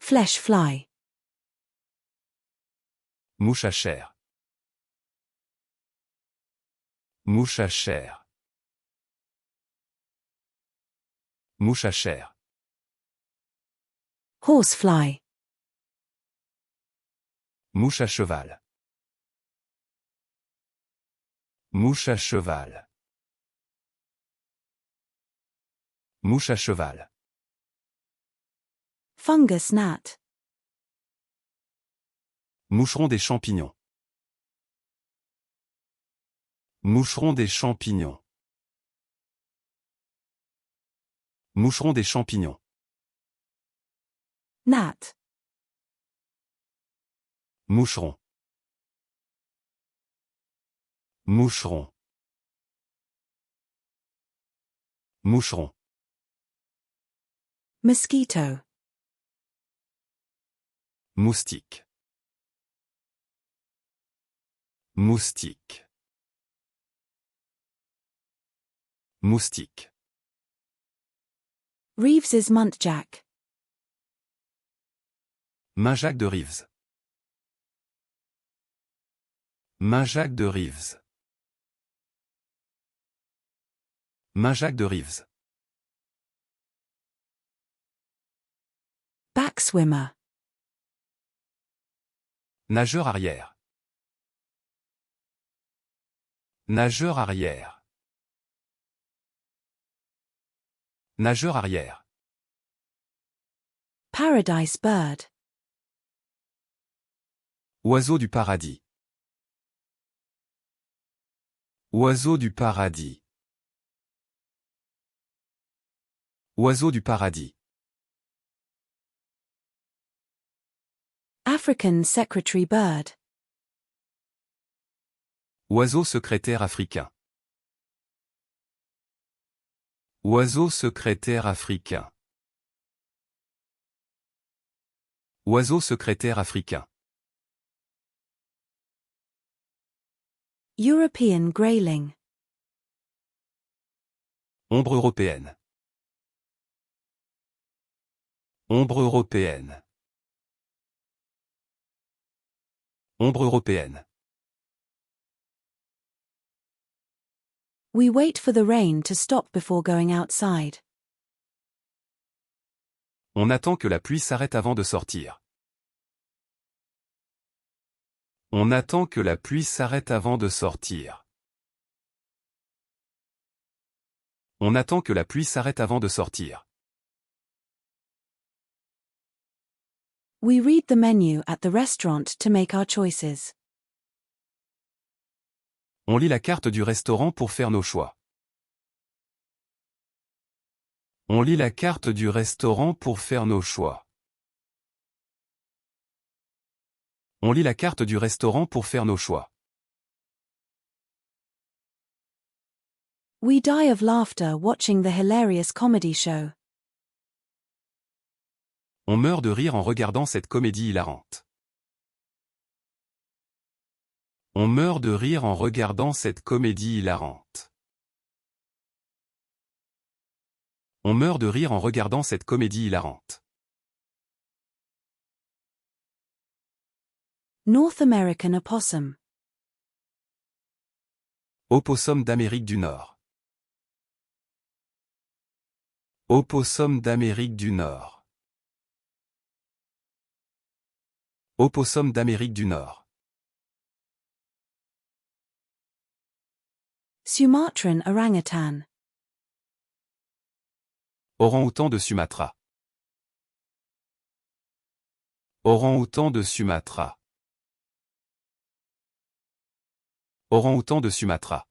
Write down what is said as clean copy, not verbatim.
Flesh fly. Mouche à chair. Mouche à chair. Mouche à chair. Horsefly. Mouche à cheval. Mouche à cheval. Mouche à cheval. Fungus gnat. Moucheron des champignons. Moucheron des champignons. Moucheron des champignons. Gnat. Moucheron. Moucheron. Moucheron. Mosquito. Moustique. Moustique. Moustique. Reeves's muntjac. Main-Jacques de Reeves. Main-Jacques de Reeves. Main-Jacques de Reeves. Backswimmer. Nageur arrière. Nageur arrière. Nageur arrière. Paradise bird. Oiseau du paradis. Oiseau du paradis. Oiseau du paradis. African secretary bird. Oiseau secrétaire africain. Oiseau secrétaire africain. Oiseau secrétaire africain. European grayling. Ombre européenne. Ombre européenne. Ombre européenne. We wait for the rain to stop before going outside. On attend que la pluie s'arrête avant de sortir. On attend que la pluie s'arrête avant de sortir. On attend que la pluie s'arrête avant de sortir. We read the menu at the restaurant to make our choices. On lit la carte du restaurant pour faire nos choix. On lit la carte du restaurant pour faire nos choix. On lit la carte du restaurant pour faire nos choix. We die of laughter watching the hilarious comedy show. On meurt de rire en regardant cette comédie hilarante. On meurt de rire en regardant cette comédie hilarante. On meurt de rire en regardant cette comédie hilarante. North American opossum. Opossum d'Amérique du Nord. Opossum d'Amérique du Nord. Opossum d'Amérique du Nord. Sumatran orangutan. Orang-outan de Sumatra. Orang-outan de Sumatra. Orang-outan de Sumatra.